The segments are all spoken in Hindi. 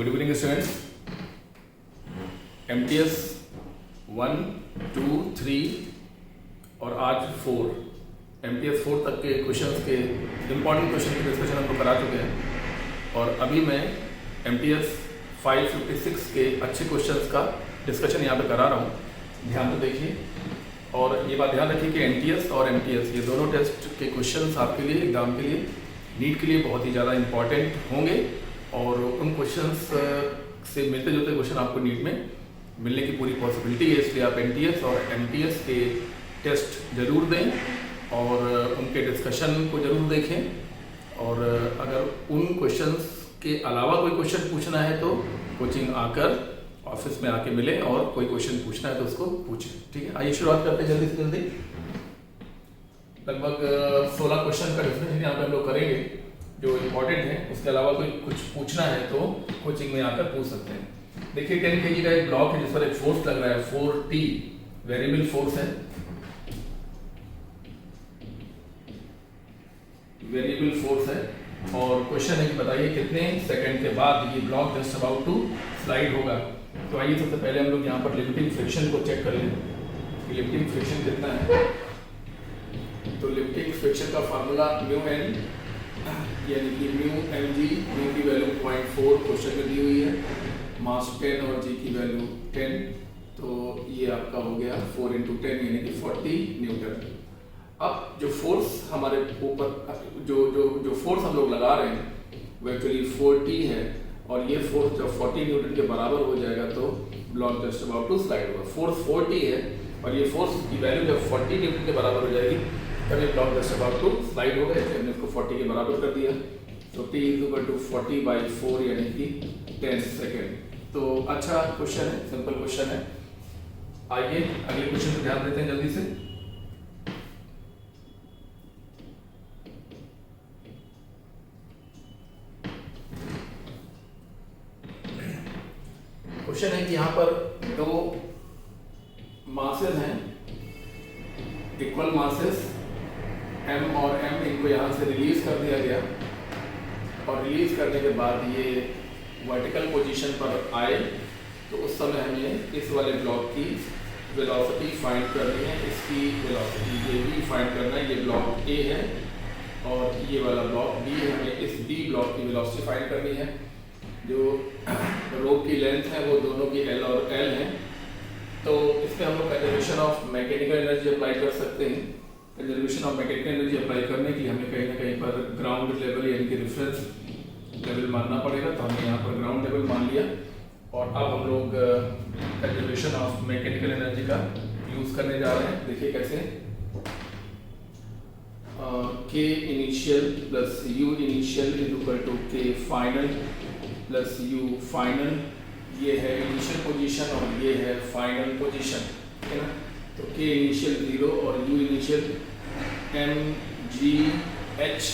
Good evening students. MTS 1, 2, 3 और आज 4 MTS 4 तक के क्वेश्चंस के इम्पॉर्टेंट क्वेश्चन की डिस्कशन हम लोग करा चुके हैं और अभी मैं MTS 556 के अच्छे क्वेश्चंस का डिस्कशन यहाँ पे करा रहा हूँ। ध्यान से देखिए और ये बात ध्यान रखिए कि NTS और MTS ये दोनों टेस्ट के क्वेश्चंस आपके लिए एग्जाम के लिए नीट के लिए बहुत ही ज़्यादा इंपॉर्टेंट होंगे और उन क्वेश्चंस से मिलते जुलते क्वेश्चन आपको नीट में मिलने की पूरी पॉसिबिलिटी है। इसलिए आप NTS और MTS के टेस्ट ज़रूर दें और उनके डिस्कशन को ज़रूर देखें और अगर उन क्वेश्चंस के अलावा कोई क्वेश्चन पूछना है तो कोचिंग आकर ऑफिस में आके मिले और कोई क्वेश्चन पूछना है तो उसको पूछें। ठीक है, आइए शुरुआत करते हैं जल्दी से जल्दी। लगभग 16 क्वेश्चन का डिस्कशन यहाँ पे हम लोग करेंगे जो इम्पोर्टेंट है। उसके अलावा कोई कुछ पूछना है तो कोचिंग में आकर पूछ सकते हैं। देखिए 10 kg का एक ब्लॉक है जिस पर एक फोर्स लग रहा है 4T वेरिएबल फोर्स है, वेरिएबल फोर्स है और क्वेश्चन है कि बताइए कितने सेकंड के बाद ये block just about to slide होगा। तो आइए सबसे पहले हम लोग यहाँ पर लिफ्टिंग फ्रिक्शन को चेक कर लें कि लिफ्टिंग फ्रिक्शन कितना है। तो लिफ्टिंग फ्रिक्शन का फार्मूला μn यानी कि μmg, म्यू की वैल्यू 0.4 क्वेश्चन में दी हुई है, मास 10 और जी की वैल्यू 10, तो ये आपका हो गया 4 × 10 यानी कि 40 न्यूटन। अब जो फोर्स हमारे ऊपर जो फोर्स हम लोग लगा रहे हैं वो एक्चुअली 4T है और ये फोर्स जब 40 न्यूटन के बराबर हो जाएगा तो block just about to slide होगा। फोर्स 4T है और ये फोर्स की वैल्यू जब 40 न्यूटन के बराबर हो जाएगी तब ये block just about to slide होगा। इसलिए हमने इसको 40 के बराबर कर दिया। तो T = 40/4 यानी कि 10 सेकेंड। तो अच्छा क्वेश्चन है, सिंपल क्वेश्चन है। आइए अगले क्वेश्चन पर ध्यान देते हैं जल्दी से। क्वेश्चन है कि यहाँ पर दो मासेस हैं, इक्वल मासेस M और M, इनको यहाँ से रिलीज कर दिया गया और रिलीज करने के बाद ये वर्टिकल पोजीशन पर आए तो उस समय हमें इस वाले ब्लॉक की वेलोसिटी फाइंड करनी है, इसकी वेलोसिटी ये भी फाइंड करना है। ये ब्लॉक A है और ये वाला ब्लॉक B है, हमें इस B ब्लॉक की वेलोसिटी फाइंड करनी है। जो रोप की लेंथ है वो दोनों की L और L है। तो इसमें हम लोग conservation of mechanical energy apply कर सकते हैं। Conservation of mechanical energy apply करने के लिए हमें कहीं ना कहीं पर ग्राउंड लेवल यानी कि रेफरेंस लेवल मानना पड़ेगा। तो हमने यहाँ पर ग्राउंड लेवल मान लिया और अब हम लोग कंजर्वेशन ऑफ मैकेनिकल एनर्जी का यूज करने जा रहे हैं। देखिए कैसे, K initial plus U initial = K final plus U final. ये है इनिशियल पोजीशन और ये है फाइनल पोजीशन, है ना। तो K इनिशियल 0 और U इनिशियल mgh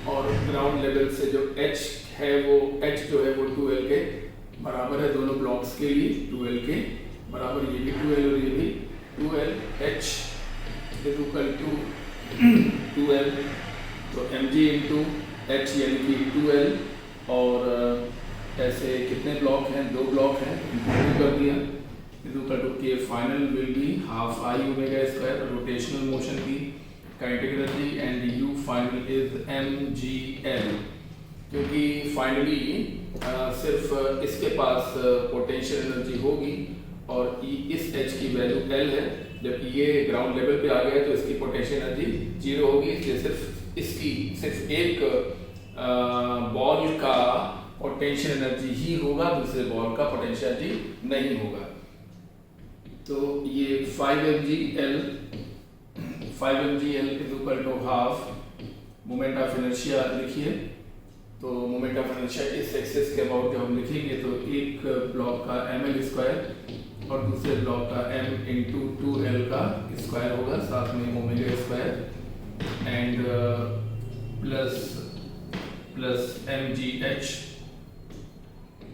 और ग्राउंड लेवल से जो h है वो h जो है वो 2L के बराबर है दोनों ब्लॉक्स के लिए, 2L के बराबर। ये भी 2L और ये भी 2L, h = 2L। तो mg × h यानी कि 2L और ऐसे कितने ब्लॉक हैं, 2 ब्लॉक हैं, इनको कर दिया। K final will be ½ I⍵² rotational motion की kinetic energy and U final is mgl, क्योंकि फाइनली सिर्फ इसके पास पोटेंशियल एनर्जी होगी और इस h की वैल्यू L है, जबकि ये ग्राउंड लेवल पे आ गया तो इसकी पोटेंशियल एनर्जी 0 होगी। इसलिए सिर्फ एक बॉल का पोटेंशियल एनर्जी ही होगा, दूसरे बॉल का पोटेंशियल एनर्जी नहीं होगा। तो ये 5mgl = ½ मोमेंट ऑफ इनर्शिया लिखिए। तो मोमेंट ऑफ इनर्शिया इस एक्सिस के अबाउट जब हम लिखेंगे तो एक ब्लॉक का ml² और दूसरे ब्लॉक का m × 2L का स्क्वायर होगा, साथ में ω² and plus mgh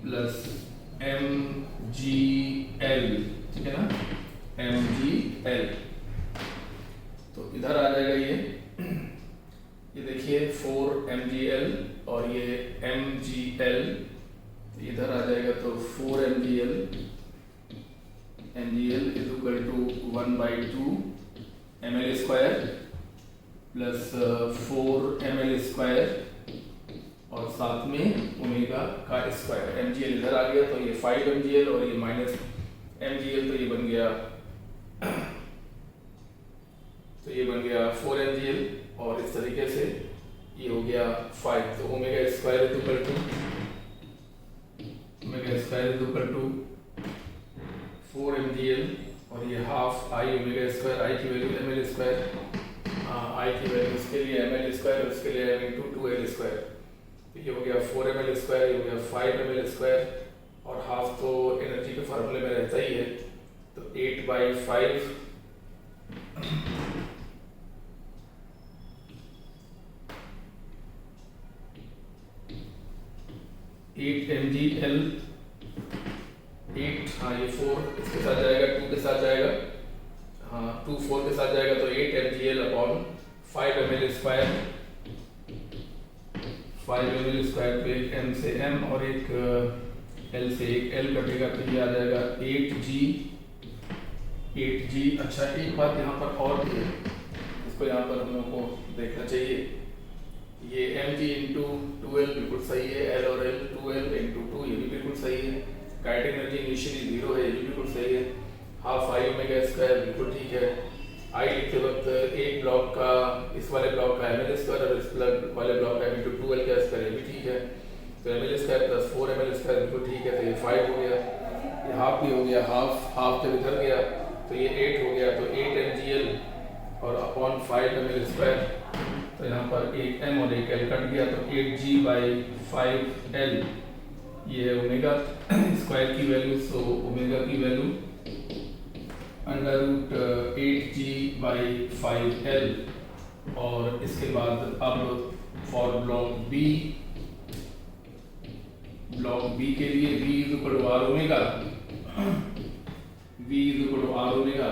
plus mgl, ठीक है ना, mgl। तो इधर आ जाएगा ये देखिए 4 mgl और ये mgl इधर आ जाएगा तो 4 mgl is equal to 1/2 ml square plus 4 ml square और साथ में ओमेगा का स्क्वायर। mgl इधर आ गया तो ये 5 mgl और ये माइनस mgl, तो ये बन गया 4 mgl और इस तरीके से ये हो गया 5। तो omega square is equal to 4 mgl और ये half I omega square, I की वैल्यू ml स्क्वायर, आई की वैल्यू उसके लिए ml स्क्वायर और उसके लिए m × 2l स्क्वायर। तो ये हो गया 4 ml स्क्वायर, ये हो गया 5 ml स्क्वायर और हाफ तो एनर्जी के फार्मूले में रहता ही है, तो 8/5 8 mgl 8, हाँ ये 4 इसके साथ जाएगा, 2 के साथ जाएगा, हाँ 2 4 के साथ जाएगा तो 8 mgl upon 5 ml square. 5 ml square पे एक m से m और एक l से एक l कटेगा तो ये आ जाएगा 8g। अच्छा एक बात यहाँ पर और भी है, इसको यहाँ पर हम लोग को देखना चाहिए। ये mg × 2l बिल्कुल सही है, l और l 2l × 2 ये भी बिल्कुल सही है। काइनेटिक एनर्जी इनिशियली 0 है, ये भी बिल्कुल सही है। हाफ आई ओमेगा स्क्वायर बिल्कुल ठीक है। आई लिखते वक्त एक ब्लॉक का, इस वाले ब्लॉक का ml स्क्वायर और इस वाले ब्लॉक का m × 2l का स्क्वायर ये भी ठीक है। तो ml square plus 4 ml square बिल्कुल ठीक है, तो ये 5 हो गया। ये हाफ भी हो गया, हाफ जब इधर गया तो ये 8 हो गया, तो 8 mgl और अपॉन 5 ml स्क्वायर, तो यहाँ पर एक m और एक l कट गया तो 8g/5l ये है ओमेगा स्क्वायर की वैल्यू। सो ओमेगा की वैल्यू √8g/5l। और इसके बाद अब फॉर ब्लॉक बी के लिए v = r ओमेगा,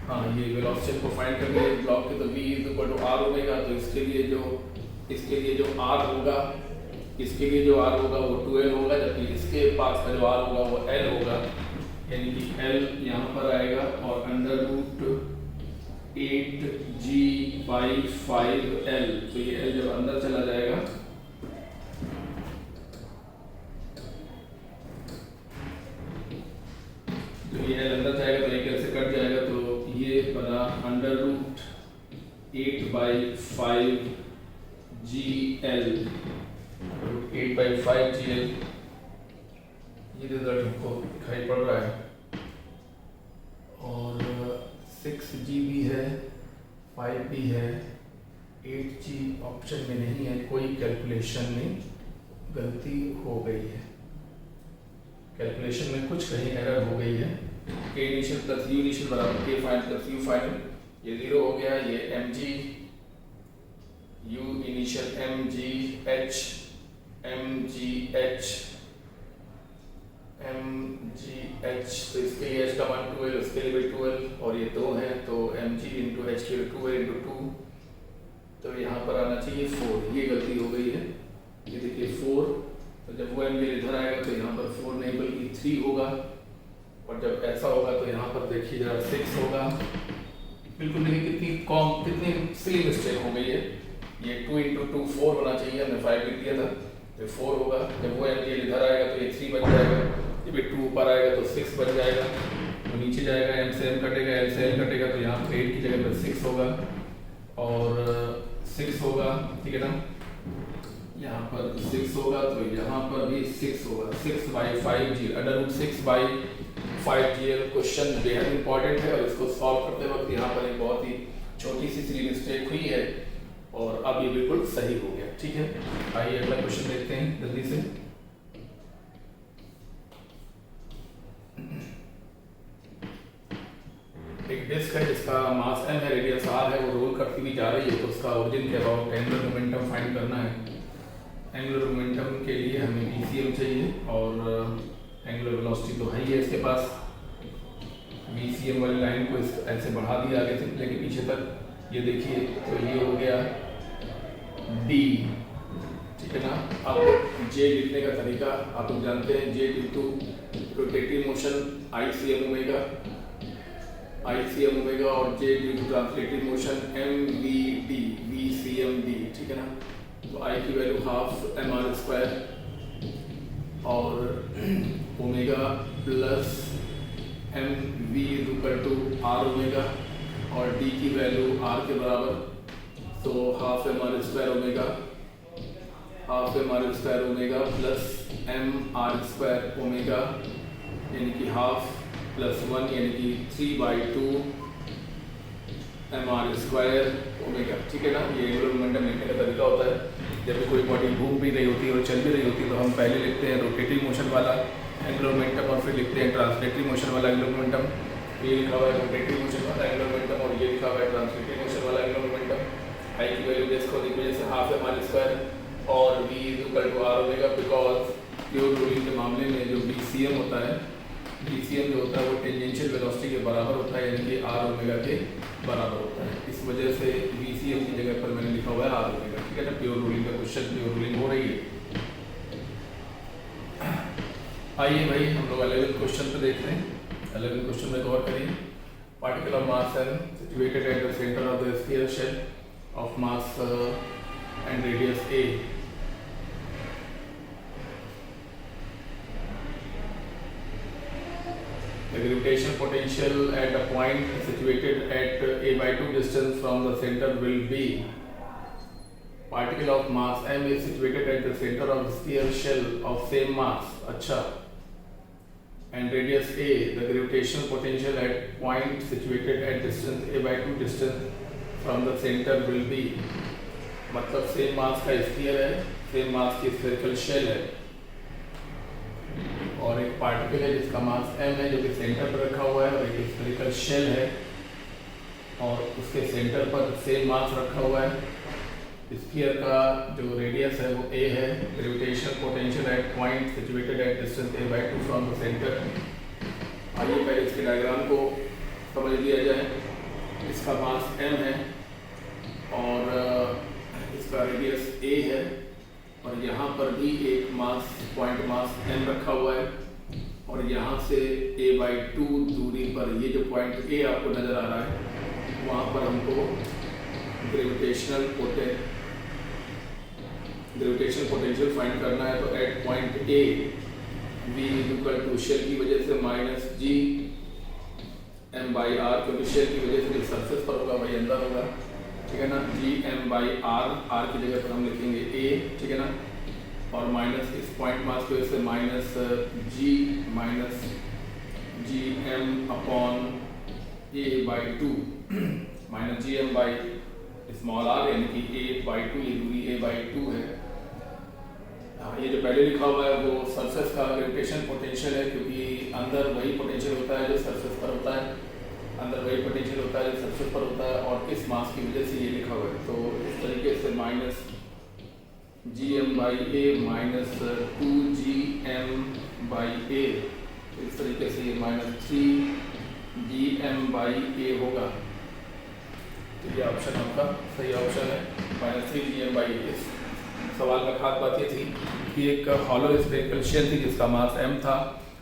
हाँ ये वेलोसिटी को फाइंड करने के ब्लॉक के, तो v = r ओमेगा। तो इसके लिए जो r होगा, वो 2l होगा, जबकि इसके पास का जो r होगा वो l होगा, यानी कि l यहाँ पर आएगा और √8g/5l। तो ये l जब अंदर चला जाएगा तो ये l अंदर जाएगा तो एक l से कट जाएगा, तो ये बना √8/5gl। 8/5gl ये रिजल्ट हमको दिखाई पड़ रहा है। और 6g भी है, 5 भी है, 8g ऑप्शन में नहीं है। कोई कैलकुलेशन में गलती हो गई है, कैलकुलेशन में कुछ कहीं एरर हो गई है। k initial plus u initial बराबर k final plus u final, ये 0 हो गया। ये mg u इनिशियल mgh तो इसके लिए h का मान 2l, उसके लिए भी 2l और ये 2 है, तो mg × h के लिए 2l × 2, तो यहाँ पर आना चाहिए 4। ये गलती हो गई है, ये देखिए 4। तो जब वो mg इधर आएगा तो यहाँ पर 4 नहीं बल्कि 3 होगा, और जब ऐसा होगा तो यहाँ पर देखिए जरा 6 होगा। बिल्कुल देखिए कितनी सिली मिस्टेक हो गई है। ये 2 × 2 4 होना चाहिए, हमने 5 लिख दिया था, तो 4 होगा। जब वो mg इधर आएगा तो ये 3 बन जाएगा, जब ये 2 ऊपर आएगा तो 6 बन जाएगा, तो नीचे जाएगा m से m कटेगा, l से l कटेगा, तो यहाँ पर 8 की जगह पर 6 होगा और 6 होगा, ठीक है ना। यहाँ पर 6 होगा तो यहाँ पर भी 6 होगा। 6/5gl √6/5gl क्वेश्चन बेहद इंपॉर्टेंट है और इसको सॉल्व करते वक्त यहाँ पर एक बहुत ही छोटी सी मिस्टेक हुई है और अब ये बिल्कुल सही हो गया, ठीक है। आइए अगला क्वेश्चन देखते हैं जल्दी से। एक डिस्क है जिसका मास m है, रेडियस r है, वो रोल करती हुई जा रही है, तो उसका ओरिजिन के अबाउट एंगुलर मोमेंटम फाइंड करना है। एंगुलर मोमेंटम के लिए हमें BCM चाहिए और एंगुलर वेलोसिटी तो है ही है इसके पास। BCM वाली लाइन को ऐसे बढ़ा दिया आगे से लेके पीछे तक, ये देखिए तो ये हो गया D, ठीक है ना। अब G जे लिखने का तरीका आप लोग जानते हैं, J due to rotative motion I C M omega, और J due to translative motion M V D V C M D, ठीक है ना। तो आई की value half M R square और omega plus M V equal to R omega, और डी की वैल्यू आर के बराबर, तो half M R square omega plus M R square omega, यानी कि हाफ प्लस 1 यानी कि 3/2 एम आर स्क्वायर ओमेगा, ठीक है ना। ये एंगुलर मोमेंटम लिखने का तरीका होता है। जब भी कोई बॉडी घूम भी रही होती है और चल भी रही होती है तो हम पहले लिखते हैं रोटेटिव मोशन वाला एंगुलर मोमेंटम और फिर लिखते हैं ट्रांसलेटिव मोशन वाला एंगुलर मोमेंटम। ये लिखा हुआ है रोटेटिव मोशन वाला एंगुलर मोमेंटम और ये लिखा हुआ है ट्रांसलेटिव मोशन वाला एंगुलर मोमेंटम। आई की वैल्यू जिसको की वजह से हाफ एम आर स्क्वायर और v equal to R omega, because pure rolling के मामले में जो BCM होता है, BCM जो होता है वो टेंजेंशियल वेलोसिटी के बराबर होता है, यानी कि आर ओमेगा के बराबर होता है। इस वजह से BCM की जगह पर मैंने लिखा हुआ है आर ओमेगा, ठीक है ना। प्योर रोलिंग का क्वेश्चन, प्योर रोलिंग हो रही है। आइए भाई हम लोग 11th क्वेश्चन पे देखते हैं। 11th क्वेश्चन में गौर करिए। Particle of mass m situated at the centre of the sphere shell of mass and radius a, the gravitational potential at a point situated at a/2 distance from the center will be, particle of mass m is situated at the center of the sphere shell of same mass, अच्छा, and radius a, the gravitational potential at point situated at distance a/2 distance from the center will be, मतलब सेम मास का स्फीयर है, सेम मास की स्फेरिकल शेल है और एक पार्टिकल है जिसका मास m है जो कि सेंटर पर रखा हुआ है, और एक स्फेरिकल शेल है और उसके सेंटर पर सेम मास रखा हुआ है। स्फीयर का जो रेडियस है वो a है। Gravitational potential at point situated at distance a/2 from the centre. आइए पहले इसके डायग्राम को समझ लिया जाए। इसका मास m है और इसका रेडियस a है, और यहाँ पर भी एक मास, पॉइंट मास m रखा हुआ है, और यहाँ से a/2 दूरी पर ये जो पॉइंट a आपको नज़र आ रहा है वहाँ पर हमको ग्रेविटेशनल पोटेंशियल फाइंड करना है। तो at point a v equal to shell की वजह से माइनस g m/r, क्योंकि शेल की वजह से जो सरफेस पर होगा वही अंदर होगा, ठीक है ना। जी m/r, r की जगह पर हम लिखेंगे a, ठीक है ना, और माइनस इस पॉइंट मास की वजह से minus G m upon a/2 minus G m by small r, यानी कि a/2, ये दूरी a/2 है। ये जो पहले लिखा हुआ है वो सरफेस का ग्रेविटेशन पोटेंशियल है, क्योंकि अंदर वही पोटेंशियल होता है जो सरफेस पर होता है, अंदर वही पोटेंशियल होता है जो सरफेस पर होता है, और इस मास की वजह से ये लिखा हुआ है। तो इस तरीके से minus G m by A minus 2g m/a, इस तरीके से ये माइनस 3g m/a होगा। तो ये ऑप्शन आपका सही ऑप्शन है, माइनस 3g m/a। इस सवाल में खास बात ये थी कि एक हॉलो स्फेरिकल शेल थी जिसका मास m था,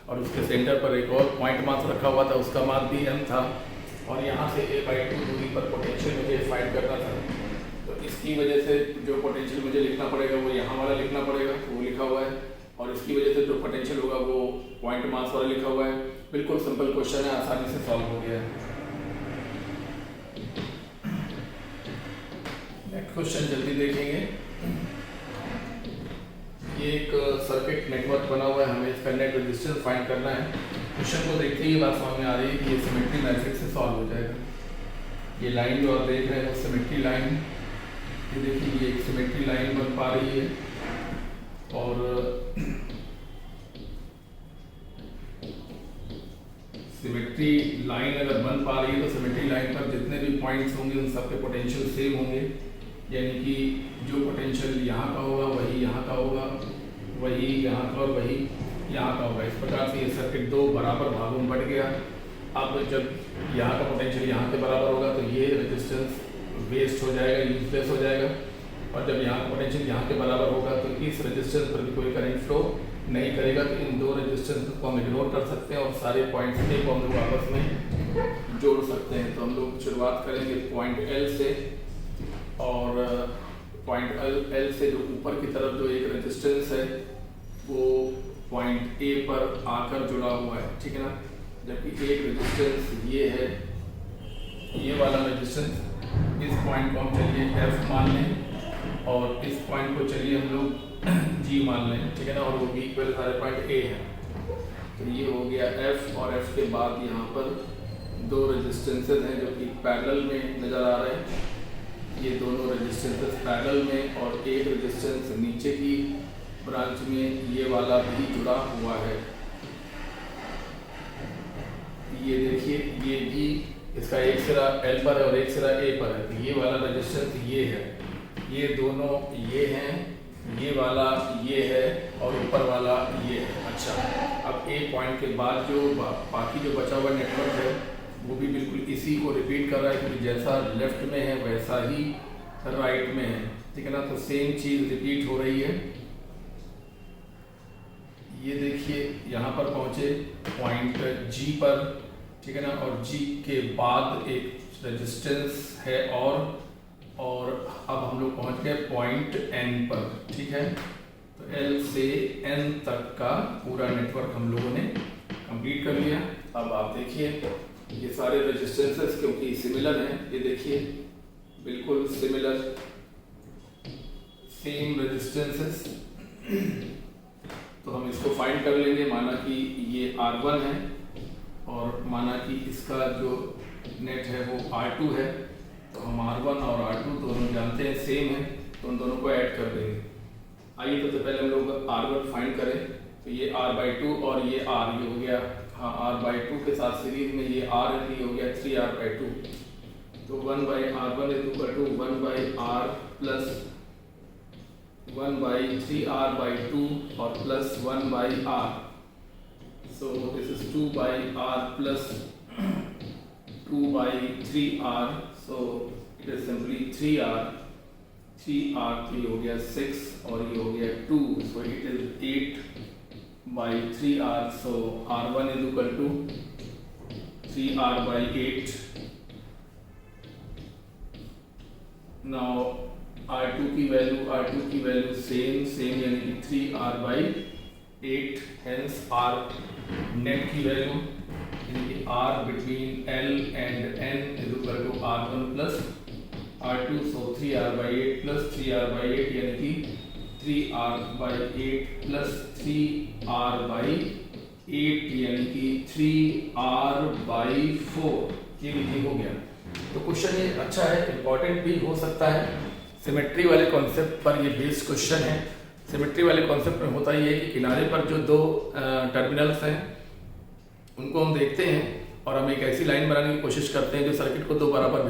और उसके सेंटर पर एक और पॉइंट मास रखा हुआ था, उसका मास भी m था, और यहाँ से a/2 दूरी पर पोटेंशियल मुझे फाइंड करना था। तो इसकी वजह से जो पोटेंशियल मुझे लिखना पड़ेगा वो यहाँ वाला लिखना पड़ेगा, वो लिखा हुआ है, और इसकी वजह से जो पोटेंशियल होगा वो पॉइंट मास वाला लिखा हुआ है। बिल्कुल सिंपल क्वेश्चन है, आसानी से सॉल्व हो गया है। नेक्स्ट क्वेश्चन जल्दी देखेंगे। ये एक सर्किट नेटवर्क बना हुआ है, हमें इसका नेट रेजिस्टेंस फाइंड करना है। क्वेश्चन को देखते ही बात समझ में आ रही है कि ये सिमेट्री मैट्रिक्स से सॉल्व हो जाएगा। ये लाइन जो आप देख रहे हैं वो सिमेट्री लाइन, ये देखिए ये एक सिमेट्री लाइन बन पा रही है, और सिमेट्री लाइन अगर बन पा रही है तो सिमेट्री लाइन पर जितने भी पॉइंट्स होंगे उन सबके पोटेंशियल सेम होंगे, यानी कि जो पोटेंशियल यहाँ का होगा वही यहाँ का होगा, वही यहाँ का और वही यहाँ का होगा। इस प्रकार से ये सर्किट दो बराबर भागों में बढ़ गया। अब जब यहाँ का पोटेंशियल यहाँ के बराबर होगा तो ये रेजिस्टेंस वेस्ट हो जाएगा, यूजलेस हो जाएगा, और जब यहाँ का पोटेंशियल यहाँ के बराबर होगा तो कि इस रेजिस्टेंस पर भी कोई करंट फ्लो नहीं करेगा, तो इन दो रेजिस्टेंस को हम इग्नोर कर सकते हैं और सारे पॉइंट्स ए को हम लोग आपस में जोड़ सकते हैं। तो हम लोग शुरुआत करेंगे पॉइंट एल से, और पॉइंट एल से जो ऊपर की तरफ जो एक रेजिस्टेंस है वो पॉइंट ए पर आकर जुड़ा हुआ है, ठीक है ना। जबकि एक रेजिस्टेंस ये है, ये वाला रेजिस्टेंस, इस पॉइंट को हम चलिए एफ मान लें और इस पॉइंट को चलिए हम लोग जी मान लें, ठीक है ना, और वो भी इक्वल सारे पॉइंट ए है। तो ये हो गया एफ, और एफ के बाद यहाँ पर दो रेजिस्टेंसेस हैं जो कि पैरेलल में नज़र आ रहे हैं। ये दोनों रेजिस्टेंसेस पैरेलल में, और एक रेजिस्टेंस नीचे की ब्रांच में ये वाला भी जुड़ा हुआ है। ये देखिए, ये भी इसका एक सिरा एल पर है और एक सिरा ए पर है। तो ये वाला रेजिस्टेंस ये है, ये दोनों ये हैं, ये वाला ये है और ऊपर वाला ये है। अच्छा, अब ए पॉइंट के बाद जो बाकी जो बचा हुआ नेटवर्क है वो भी बिल्कुल इसी को रिपीट कर रहा है, क्योंकि जैसा लेफ्ट में है वैसा ही राइट में है, ठीक है ना। तो सेम चीज़ रिपीट हो रही है। ये देखिए यहाँ पर पहुँचे पॉइंट जी पर, ठीक है ना, और जी के बाद एक रेजिस्टेंस है और अब हम लोग पहुँच गए पॉइंट एन पर, ठीक है। तो एल से एन तक का पूरा नेटवर्क हम लोगों ने कंप्लीट कर लिया। अब आप देखिए ये सारे रेजिस्टेंसेस क्योंकि सिमिलर हैं, ये देखिए बिल्कुल सिमिलर, सेम रेजिस्टेंसेस। तो हम इसको फाइंड कर लेंगे। माना कि ये R1 है और माना कि इसका जो नेट है वो R2 है, तो हम R1 और R2 दोनों जानते हैं सेम है, तो उन दोनों को ऐड कर देंगे। आइए तो पहले हम लोग R1 फाइंड करें। तो ये R/2 और ये R, ये हो गया, हाँ, R/2 के साथ सीरीज में ये R है, ये हो गया 3R/2। तो 1/R1 is equal to 1/R plus 1/3R/2 और plus 1/R। So this is 2/R plus 2/3R, so it is simply 3R। 3R हो गया 6 और ये हो गया 2, so it is 8/3R। so R1 is equal to 3R/8। now R2 की वैल्यू सेम यानी कि 3R/8, hence R नेट की वैल्यू यानी कि R between L and N is equal to R1 plus R2। So 3R/8 plus 3R/8 यानी कि 3R/8 प्लस 3R/8 यानी कि 3R/4। ये भी हो गया। तो क्वेश्चन ये अच्छा है, इंपॉर्टेंट भी हो सकता है। सिमेट्री वाले कॉन्सेप्ट पर ये बेस्ड क्वेश्चन है। सिमेट्री वाले कॉन्सेप्ट में होता ये है कि किनारे पर जो दो टर्मिनल्स हैं उनको हम देखते हैं और हम एक ऐसी लाइन बनाने की कोशिश करते हैं जो सर्किट को दो बराबर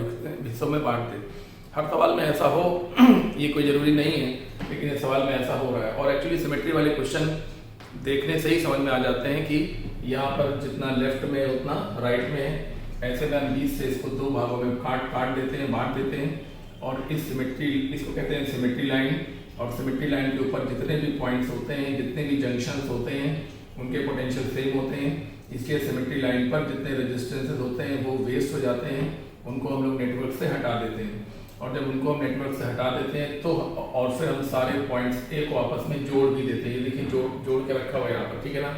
हिस्सों में बांट दे। हर सवाल में ऐसा हो ये कोई ज़रूरी नहीं है, लेकिन इस सवाल में ऐसा हो रहा है। और एक्चुअली सिमेट्री वाले क्वेश्चन देखने से ही समझ में आ जाते हैं कि यहाँ पर जितना लेफ्ट में है उतना राइट में है। ऐसे में हम बीच से इसको दो भागों में काट देते हैं, बांट देते हैं, और इस सिमेट्री, इसको कहते हैं सिमेट्री लाइन। और सिमेट्री लाइन के ऊपर जितने भी पॉइंट्स होते हैं, जितने भी जंक्शंस होते हैं, उनके पोटेंशियल सेम होते हैं। इसलिए सिमेट्री लाइन पर जितने रेजिस्टेंसेस होते हैं वो वेस्ट हो जाते हैं, उनको हम लोग नेटवर्क से हटा देते हैं। और जब उनको हम नेटवर्क से हटा देते हैं तो और फिर हम सारे पॉइंट्स ए को आपस में जोड़ भी देते हैं। देखिए जोड़ के रखा हुआ है यहाँ पर, ठीक है ना।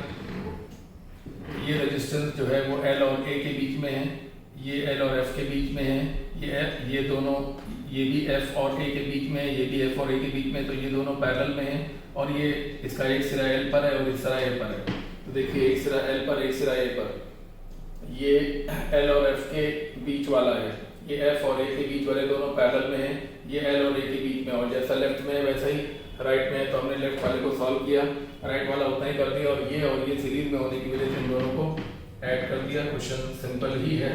ये रेजिस्टेंस जो है वो एल और ए के बीच में है, ये एल और एफ के बीच में है, ये दोनों, ये भी एफ और ए के बीच में है, ये भी एफ और ए के बीच में, तो ये दोनों पैरेलल में हैं। और ये इसका एक सिरा एल पर है और एक सिरा ए पर है। तो देखिए एक सिरा एल पर, एक सिरा ए पर, ये एल और एफ के बीच वाला है, ये एफ और ए के बीच वाले दोनों पैरेलल में हैं, ये एल और ए के बीच में। और जैसा लेफ्ट में है वैसा ही राइट में है, तो हमने लेफ्ट वाले को सॉल्व किया, राइट वाला उतना ही कर दिया, और ये सीरीज में होने की वजह से इन दोनों को ऐड कर दिया। क्वेश्चन सिंपल ही है,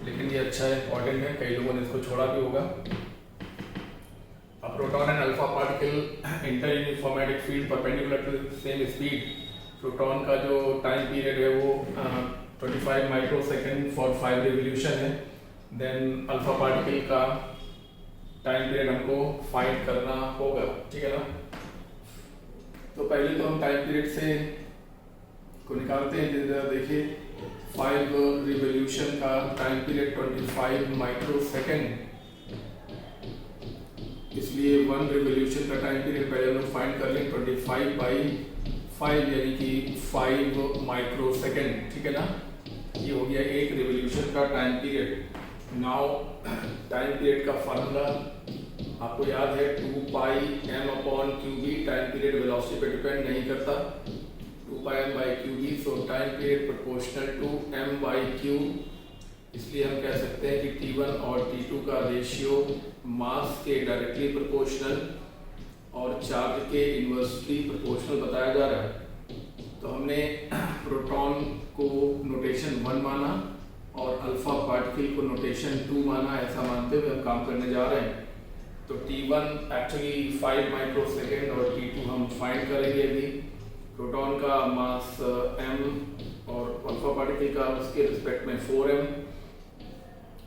लेकिन ये अच्छा है, इंपॉर्टेंट है, कई लोगों ने इसको छोड़ा भी होगा। A proton and alpha particle enter in uniformatic field perpendicular to same speed। Proton का जो टाइम पीरियड है वो 25 माइक्रोसेकंड फॉर 5 रिवोल्यूशन है। देन अल्फा पार्टिकल का टाइम पीरियड हमको फाइंड करना होगा, ठीक है ना। तो पहले तो हम टाइम पीरियड से को निकालते हैं। जरा देखिए 5 रिवोल्यूशन का टाइम पीरियड 25 माइक्रो सेकेंड, इसलिए 1 रिवोल्यूशन का टाइम पीरियड पहले हम लोग फाइंड कर लें 25/5 यानी कि 5 माइक्रो सेकेंड, ठीक है ना। ये हो गया एक रिवोल्यूशन का time period. Now time period का फार्मूला आपको याद है 2πm/qb, टाइम पीरियड वेलोसिटी पे डिपेंड नहीं करता, 2πm/qb, so time period proportional to m/q। इसलिए हम कह सकते हैं कि T1 और T2 का रेशियो मास के डायरेक्टली प्रोपोर्शनल और चार्ज के इन्वर्सली प्रोपोर्शनल बताया जा रहा है। तो हमने प्रोटॉन को नोटेशन 1 माना और अल्फा पार्टिकल को नोटेशन 2 माना। ऐसा मानते हुए हम काम करने जा रहे हैं। तो T1 एक्चुअली 5 माइक्रो सेकेंड और T2 हम फाइंड करेंगे अभी। प्रोटॉन का मास m और अल्फा पार्टिकल का उसके रिस्पेक्ट में 4m,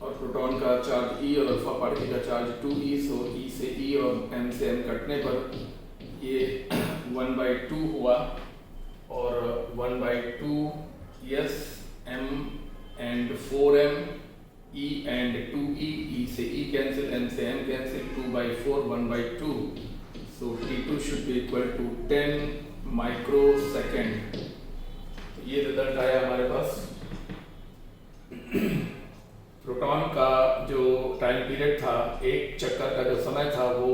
और प्रोटॉन का चार्ज E और अल्फा पार्टिकल का चार्ज 2e, सो E से E और m से m कटने पर ये 1/2 हुआ, और 1/2 yes m and 4m, E and 2e, E से E कैंसिल, m से m cancel, 2/4 1/2, so T2 should be equal to 10 micro second. तो ये रिजल्ट आया हमारे पास। प्रोटॉन का जो टाइम पीरियड था, एक चक्कर का जो समय था वो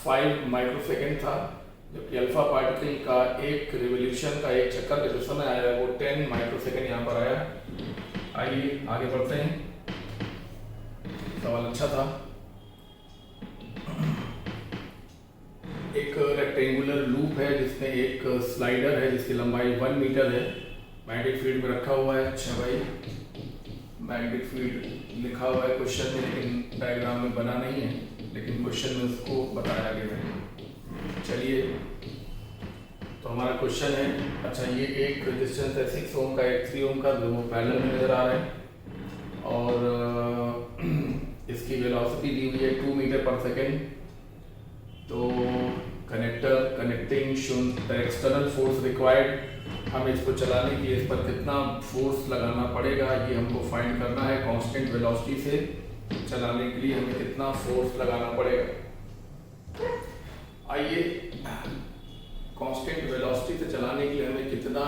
5 माइक्रो सेकेंड था, जबकि अल्फा पार्टिकल का एक रिवोल्यूशन का एक चक्कर का जो समय आया वो 10 माइक्रो सेकेंड यहाँ पर आया। आइए आगे बढ़ते हैं, सवाल अच्छा था। एक रेक्टेंगुलर लूप है जिसमें एक स्लाइडर है जिसकी लंबाई 1 मीटर है, मैग्नेटिक फील्ड में रखा हुआ है। अच्छा भाई, मैग्नेटिक फील्ड लिखा हुआ है क्वेश्चन में, लेकिन डायग्राम में बना नहीं है, लेकिन क्वेश्चन में उसको बताया गया है। चलिए, तो हमारा क्वेश्चन है, अच्छा ये एक रेजिस्टेंस है 6 ओम का, एक 3 ओम का, दोनों पैरेलल में नजर आ रहे हैं, और इसकी वेलोसिटी दी हुई है 2 मीटर पर सेकेंड। तो connecting the external force required, हमें इसको चलाने के लिए इस पर कितना फोर्स लगाना पड़ेगा ये हमको फाइंड करना है। कांस्टेंट वेलोसिटी से चलाने के लिए हमें कितना फोर्स लगाना पड़ेगा। आइए, कांस्टेंट वेलोसिटी से चलाने के लिए हमें कितना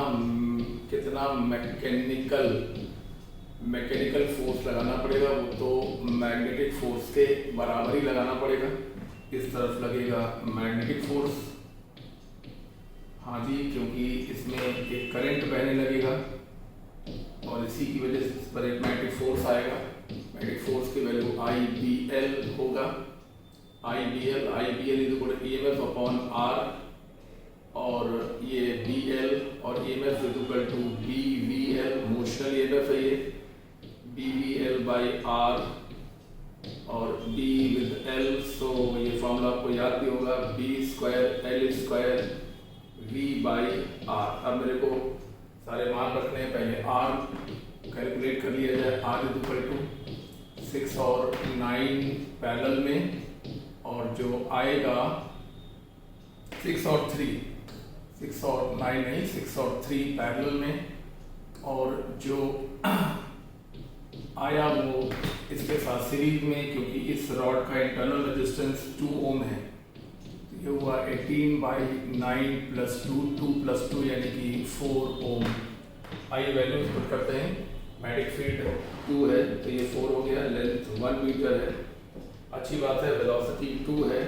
मैकेनिकल फोर्स लगाना पड़ेगा, वो तो मैग्नेटिक फोर्स के बराबर ही लगाना पड़ेगा। इस तरफ लगेगा मैग्नेटिक फोर्स, हाँ जी, क्योंकि इसमें एक करंट बहने लगेगा और इसी की वजह से इस पर एक मैग्नेटिक फोर्स आएगा। मैग्नेटिक फोर्स की वैल्यू IBL होगा। IBL is equal to EMF upon R, और ये BL और EMF is equal to BVL, motional EMF है ये, BVL बाई R और B विद L। सो ये फॉर्मूला आपको याद भी होगा, B² L² V by R। अब मेरे को सारे मान रखने हैं, पहले R कैलकुलेट कर लिया जाए। R इज इक्वल टू 6 और 9 पैरेलल में, और जो आएगा 6 और 9 नहीं, 6 और 3 पैरेलल में, और जो आया वो इसके साथ सीरीज में, क्योंकि इस रॉड का इंटरनल रेजिस्टेंस 2 ओम है, तो ये हुआ 18/9 + 2 + 2 यानी कि 4 ओम। आइए वैल्यूज पुट करते हैं। मैग्नेटिक फील्ड 2 है तो ये 4 हो गया, लेंथ 1 मीटर है, अच्छी बात है, वेलोसिटी 2 है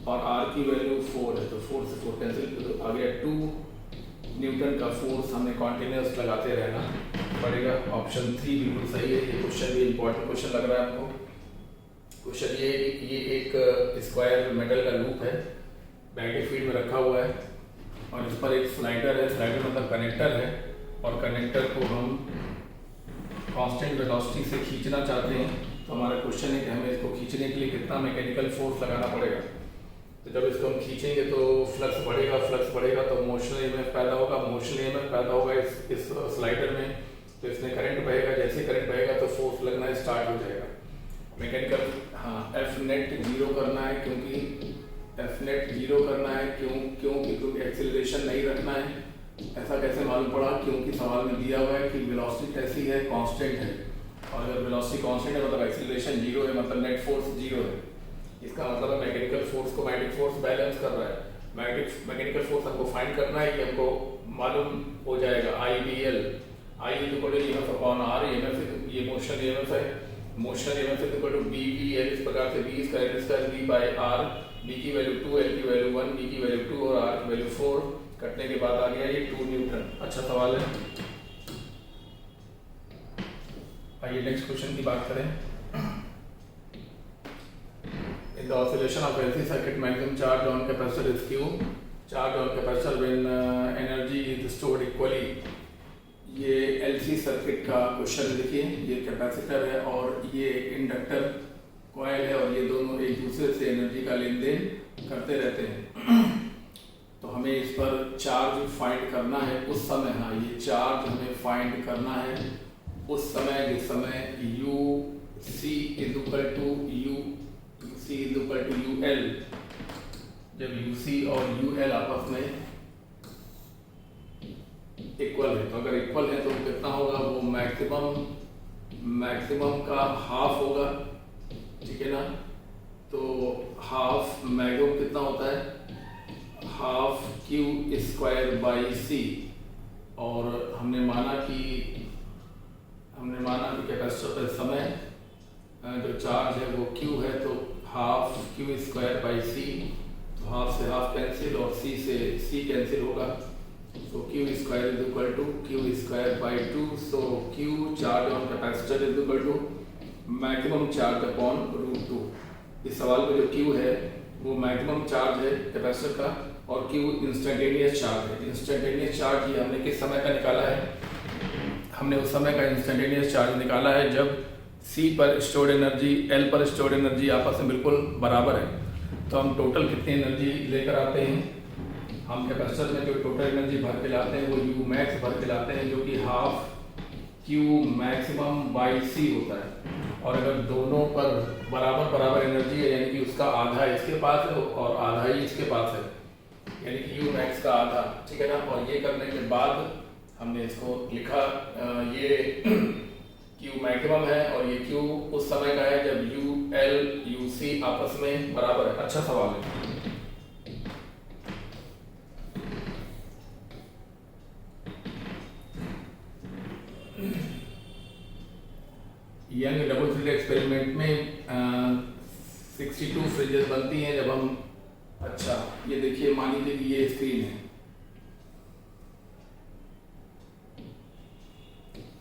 और R की वैल्यू 4 है, तो 4 से 4 कैंसिल, तो आ गया 2 न्यूटन का फोर्स हमें कॉन्टिन्यूस लगाते रहना पड़ेगा। ऑप्शन 3 बिल्कुल सही है। ये क्वेश्चन भी इंपॉर्टेंट क्वेश्चन लग रहा है आपको। क्वेश्चन ये एक स्क्वायर मेटल का लूप है, मैग्नेटिक फील्ड में रखा हुआ है, और इस पर एक स्लाइडर है, स्लाइडर मतलब कनेक्टर है, और कनेक्टर को हम कांस्टेंट वेलोसिटी से खींचना चाहते हैं। तो हमारा क्वेश्चन है कि हमें इसको खींचने के लिए कितना मैकेनिकल फोर्स लगाना पड़ेगा। तो जब इसको हम खींचेंगे तो फ्लक्स बढ़ेगा तो मोशनल EMF पैदा होगा, मोशनल EMF पैदा होगा इस स्लाइडर में, तो इसमें करंट बहेगा, जैसे करंट बहेगा तो फोर्स लगना स्टार्ट हो जाएगा। मैकेनिकल, हाँ, F नेट 0 करना है, क्योंकि एफ नेट 0 करना है, क्योंकि एक्सेलरेशन नहीं रखना है। ऐसा कैसे मालूम पड़ा? क्योंकि सवाल में दिया हुआ है कि वेलोसिटी कैसी है, कांस्टेंट है, और अगर वेलोसिटी कांस्टेंट है मतलब एक्सेलरेशन 0 है, मतलब नेट फोर्स 0 है। इसका मतलब है मैकेनिकल फोर्स को मैग्नेटिक फोर्स बैलेंस कर रहा है। मैकेनिकल फोर्स हमको फाइंड करना है, ये हमको मालूम हो जाएगा। IBL I EMF upon R, EMF ये मोशन EMF है, motion EMF equal to BBL। इस प्रकार से B इसका V बाय R, B की वैल्यू 2, L की वैल्यू 1, B की वैल्यू 2 और R की वैल्यू 4। कटने के बाद आ गया ये 2 न्यूटन। अच्छा सवाल है। आइए नेक्स्ट क्वेश्चन की बात करें। In the oscillation of LC circuit, maximum charge on capacitor is Q. Charge on capacitor when energy is stored equally. ये LC सर्किट का क्वेश्चन देखिए। ये कैपेसिटर है और ये इंडक्टर कॉइल है, और ये दोनों एक दूसरे से एनर्जी का लेन देन करते रहते हैं। तो हमें इस पर चार्ज फाइंड करना है उस समय। हाँ, ये चार्ज हमें फाइंड करना है उस समय जिस समय UC is equal to UL। जब UC और UL आपस में इक्वल है। तो अगर इक्वल है तो कितना होगा? वो मैक्सिमम का हाफ होगा, ठीक है ना। तो हाफ मैक्सिमम कितना होता है? Half Q square by C। और हमने माना कि कैपेसिटर पर समय जो चार्ज है वो Q है, तो half Q square by C। तो हाफ से हाफ कैंसिल और C से C कैंसिल होगा। So Q square is equal to Q square by 2. So Q charge on capacitor is equal to maximum charge upon root 2. इस सवाल में जो Q है वो मैक्सिमम चार्ज है कैपेसिटर का, और Q इंस्टेंटेनियस चार्ज है। इंस्टेंटेनियस चार्ज ये हमने किस समय का निकाला है? हमने उस समय का इंस्टेंटेनियस चार्ज निकाला है जब C पर स्टोर्ड एनर्जी, L पर स्टोर्ड एनर्जी आपस में बिल्कुल बराबर है। तो हम टोटल कितनी एनर्जी लेकर आते हैं? हम कैपेसिटर में जो टोटल एनर्जी भर के लाते हैं वो U मैक्स भर के लाते हैं, जो कि half Q maximum by C होता है। और अगर दोनों पर बराबर एनर्जी है, यानी कि उसका आधा इसके पास है और आधा ही इसके पास है, यानी कि U मैक्स का आधा, ठीक है ना। और ये करने के बाद हमने इसको लिखा, ये Q मैक्सिमम है और ये Q उस समय का है जब UL UC आपस में बराबर है। अच्छा सवाल है। यंग डबल स्लिट एक्सपेरिमेंट में 62 फ्रिंजेस बनती हैं जब हम, अच्छा ये देखिए, मान लीजिए कि ये स्क्रीन है,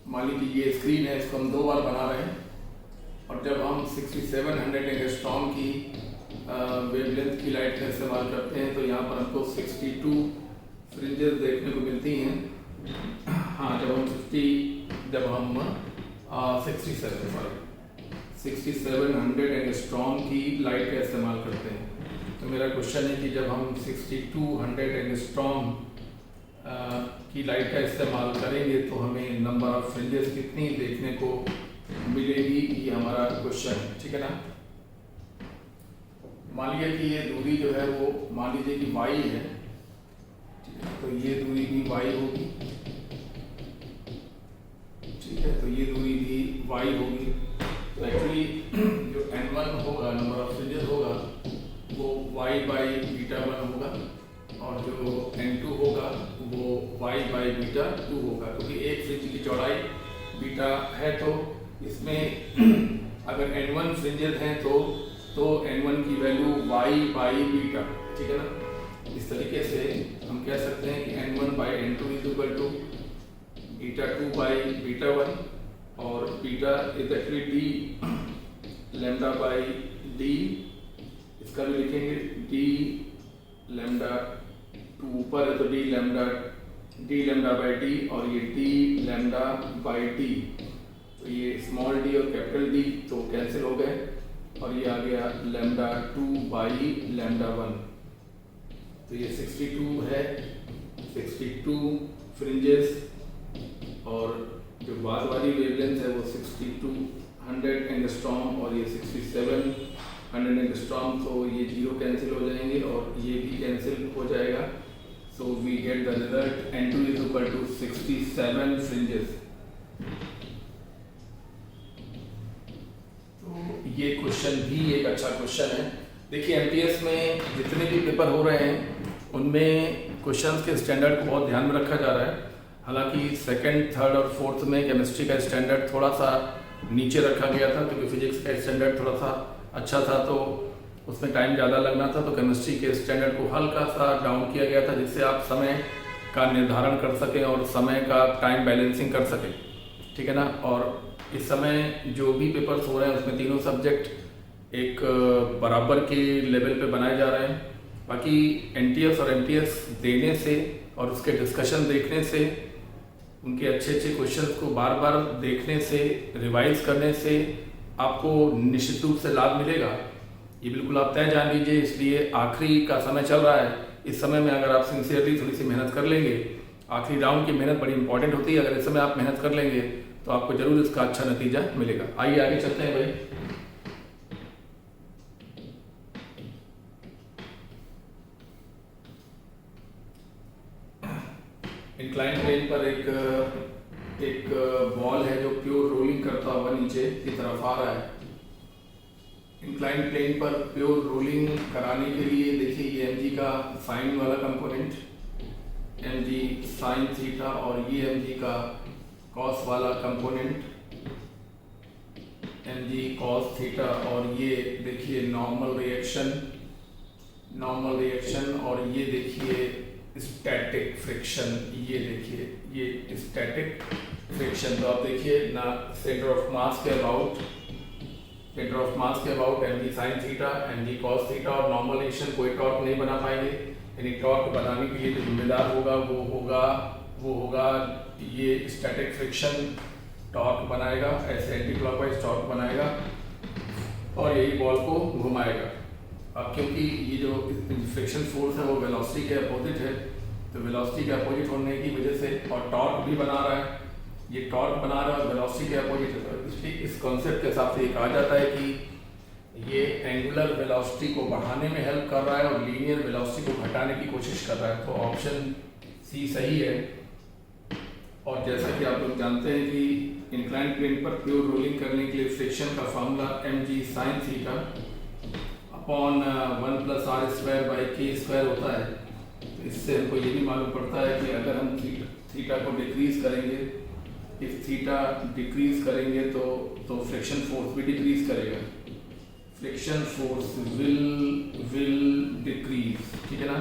मान लीजिए ये स्क्रीन है, इसको हम 2 बार बना रहे हैं। और जब हम 6700 एंगस्ट्रॉम की वेवलेंथ की लाइट का इस्तेमाल करते हैं तो यहाँ पर हमको 62 फ्रिंजेस देखने को मिलती हैं। हाँ, जब हम 6700 एंगस्ट्रॉम की लाइट का इस्तेमाल करते हैं। तो मेरा क्वेश्चन है कि जब हम 6200 एंगस्ट्रॉम की लाइट का इस्तेमाल करेंगे तो हमें नंबर ऑफ फ्रिंजेस कितनी देखने को मिलेगी, ये हमारा क्वेश्चन है, ठीक है ना। मान लीजिए कि ये दूरी जो है वो मान लीजिए कि y है, तो ये दूरी भी y होगी, ठीक है। तो ये दूरी भी y होगी। तो एक्चुअली जो n1 होगा, नंबर ऑफ फ्रिंजेस होगा, वो y बाई बीटा 1 होगा, और जो n2 होगा वो y बाई बीटा 2 होगा, क्योंकि एक फ्रिंज की चौड़ाई बीटा है। तो इसमें अगर n1 फ्रिंजेस हैं तो n1 की वैल्यू y बाई बीटा, ठीक है ना। इस तरीके से हम कह सकते हैं कि n1 by n2 is equal to beta 2 by beta 1, और beta is actually d lambda by d, इसका भी लिखेंगे d लैम्डा 2 ऊपर है तो d लैम्डा बाई d, और ये d लैम्डा बाई d। तो ये स्मॉल d और कैपिटल D तो कैंसिल हो गए, और ये आ गया लैम्डा 2 बाई लैम्डा 1। तो ये 62 है, 62 फ्रिंजेस, और जो बाद वाली वेवलेंथ है वो 6200 एंगस्ट्रॉम, और ये 67 100 एंगस्ट्रॉम, तो ये 0 कैंसिल हो जाएंगे और ये भी कैंसिल हो जाएगा। So we get the result N2 is equal to 67 fringes. तो ये क्वेश्चन भी एक अच्छा क्वेश्चन है। देखिए एमटीएस में जितने भी पेपर हो रहे हैं उनमें क्वेश्चंस के स्टैंडर्ड को बहुत ध्यान में रखा जा रहा है। हालांकि सेकंड, थर्ड और फोर्थ में केमिस्ट्री का स्टैंडर्ड थोड़ा सा नीचे रखा गया था क्योंकि फिजिक्स का स्टैंडर्ड थोड़ा सा अच्छा था, तो उसमें टाइम ज़्यादा लगना था, तो केमिस्ट्री के स्टैंडर्ड को हल्का सा डाउन किया गया था जिससे आप समय का निर्धारण कर सकें और समय का टाइम बैलेंसिंग कर सकें, ठीक है ना। और इस समय जो भी पेपर्स हो रहे हैं उसमें तीनों सब्जेक्ट एक बराबर के लेवल पे बनाए जा रहे हैं। बाकी एनटीएस और एमटीएस देने से और उसके डिस्कशन देखने से, उनके अच्छे अच्छे क्वेश्चंस को बार बार देखने से, रिवाइज करने से आपको निश्चित रूप से लाभ मिलेगा, ये बिल्कुल आप तय जान लीजिए। इसलिए आखिरी का समय चल रहा है, इस समय में अगर आप सिंसियरली थोड़ी सी मेहनत कर लेंगे, आखिरी राउंड की मेहनत बड़ी इंपॉर्टेंट होती है, अगर इस समय आप मेहनत कर लेंगे तो आपको जरूर इसका अच्छा नतीजा मिलेगा। आइए आगे चलते हैं भाई। इंक्लाइन प्लेन पर एक बॉल है जो प्योर रोलिंग करता हुआ नीचे की तरफ आ रहा है। इंक्लाइन प्लेन पर प्योर रोलिंग कराने के लिए देखिए ये mg का साइन वाला कंपोनेंट, mg साइन थीटा, और ये mg का कॉस वाला कंपोनेंट, mg कॉस थीटा, और ये देखिए नॉर्मल रिएक्शन, और ये देखिए स्टैटिक फ्रिक्शन, ये देखिए ये स्टैटिक फ्रिक्शन। तो आप देखिए ना, सेंटर ऑफ मास के about mg sine theta, mg cos theta, और नॉर्मल रिएक्शन कोई टॉर्क नहीं बना पाएंगे। यानी टॉर्क बनाने के लिए जो जिम्मेदार होगा वो होगा ये स्टैटिक फ्रिक्शन टॉर्क बनाएगा, ऐसे एंटी क्लॉकवाइज टॉर्क बनाएगा और यही बॉल को घुमाएगा। अब क्योंकि ये जो फ्रिक्शन फोर्स है वो वेलोसिटी के अपोजिट है, तो वेलोसिटी के अपोजिट होने की वजह से, और टॉर्क भी बना रहा है, ये टॉर्क बना रहा है और वेलोसिटी के अपोजिट है, तो इसलिए इस कॉन्सेप्ट के हिसाब से ये कहा जाता है कि ये एंगुलर वेलोसिटी को बढ़ाने में हेल्प कर रहा है और लीनियर वेलोसिटी को घटाने की कोशिश कर रहा है। तो ऑप्शन सी सही है। और जैसा कि आप लोग जानते हैं कि इंक्लाइन प्लेन पर प्योर रोलिंग करने के लिए फ्रिक्शन का formula mg sine theta upon 1 + r² / होता है। तो इससे हमको ये भी मालूम पड़ता है कि अगर हम थीटा को डिक्रीज करेंगे, इफ थीटा डिक्रीज करेंगे तो फ्रिक्शन फोर्स भी डिक्रीज करेगा, फ्रिक्शन फोर्स विल डिक्रीज, ठीक है ना।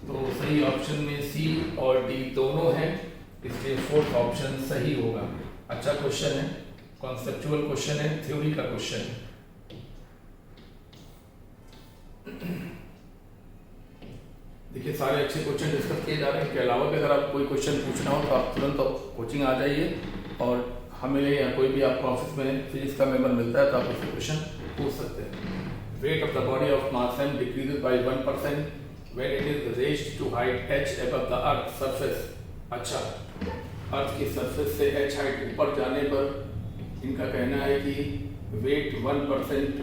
तो सही ऑप्शन में सी और डी दोनों हैं, इसलिए फोर्थ ऑप्शन सही होगा। अच्छा क्वेश्चन है, कॉन्सेप्चुअल क्वेश्चन है, थ्योरी का क्वेश्चन है। देखिए सारे अच्छे क्वेश्चन डिस्कस किए जा रहे हैं। इसके अलावा भी अगर आप कोई क्वेश्चन पूछना हो तो आप तुरंत कोचिंग आ जाइए, और हमें या कोई भी आपको ऑफिस में फिजिक्स का मेंबर मिलता है तो आप उससे क्वेश्चन पूछ सकते हैं। Weight of the body of mass m decreases by 1% when it is raised to height h above the earth surface. अच्छा, अर्थ की सरफेस से h हाइट ऊपर जाने पर इनका कहना है कि वेट 1%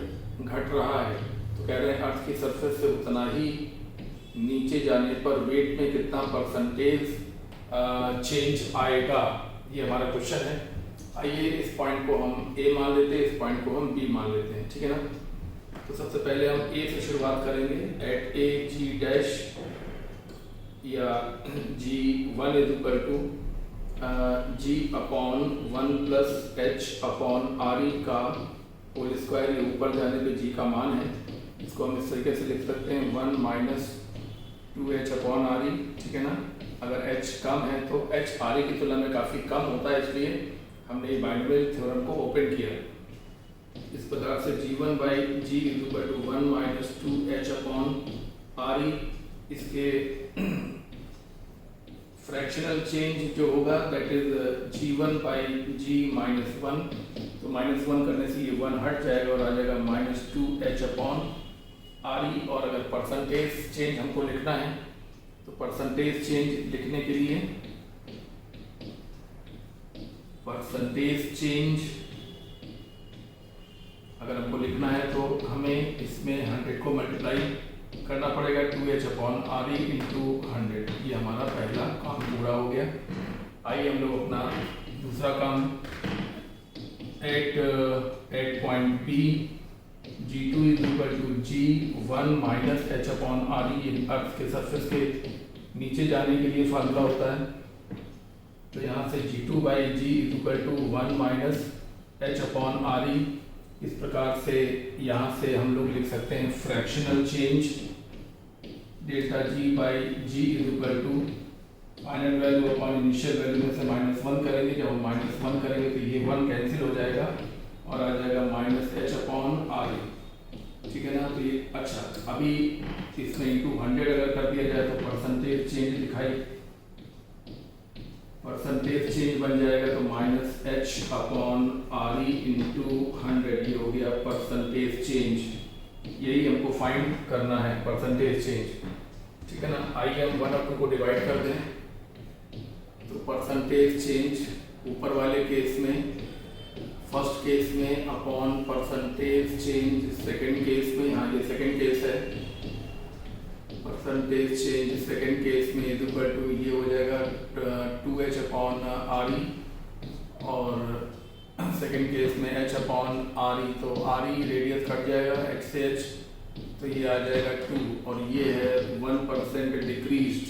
घट रहा है, तो कह रहे हैं अर्थ की सरफेस से उतना ही नीचे जाने पर वेट में कितना परसेंटेज चेंज आएगा, ये हमारा क्वेश्चन है। आइए इस पॉइंट को हम ए मान लेते हैं, इस पॉइंट को हम बी मान लेते हैं, ठीक है ना। तो सबसे पहले हम ए से शुरुआत करेंगे। एट ए जी डैश या g1 is equal to g upon 1 + h upon re का होल स्क्वायर, ये ऊपर जाने पे g का मान है। इसको हम इस तरीके से लिख सकते हैं 1 - 2h अपॉन re, ठीक है ना। अगर h कम है तो h re की तुलना में काफ़ी कम होता है, इसलिए हमने बाइनोमियल थ्योरम को ओपन किया। इस प्रकार से g1/g is equal to 1 - 2h upon re, इसके फ्रैक्शनल चेंज जो होगा दैट इज g1/g -1, तो -1 करने से ये 1 हट जाएगा और आ जाएगा -2h अपॉन re। और अगर परसेंटेज चेंज हमको लिखना है तो परसेंटेज चेंज लिखने के लिए परसेंटेज चेंज अगर हमको लिखना है तो हमें इसमें 100 को मल्टीप्लाई करना पड़ेगा 2h/RE × 100। ये हमारा पहला काम पूरा हो गया। आइए हम लोग अपना दूसरा काम eight point B G2 = G1 - h/RE। ये अर्थ के सरफेस के नीचे जाने के लिए फार्मूला होता है। तो यहाँ से G2/G = 1 - h/RE। इस प्रकार से यहाँ से हम लोग लिख सकते हैं fractional change ΔG/G = final value upon initial value में से -1 करेंगे। जब हम -1 करेंगे तो ये 1 कैंसिल हो जाएगा और आ जाएगा -h/RE। ठीक है ना। तो ये अच्छा, अभी इसमें × 100 अगर कर दिया जाए तो परसेंटेज चेंज दिखाई, परसेंटेज चेंज बन जाएगा तो -h/RE × 100। ये हो गया परसेंटेज चेंज। यही हमको फाइंड करना है, परसेंटेज चेंज। ठीक है ना। आइए हम 1 और 2 को डिवाइड कर दें। तो परसेंटेज चेंज ऊपर वाले केस में, फर्स्ट केस में upon percentage change second case में, हाँ ये सेकंड केस है, परसेंटेज चेंज सेकंड केस में इक्वल टू ये हो जाएगा 2h/RE और सेकंड केस में h/RE। तो RE रेडियस कट जाएगा h से h, तो ये आ जाएगा 2 और ये है 1% डिक्रीज्ड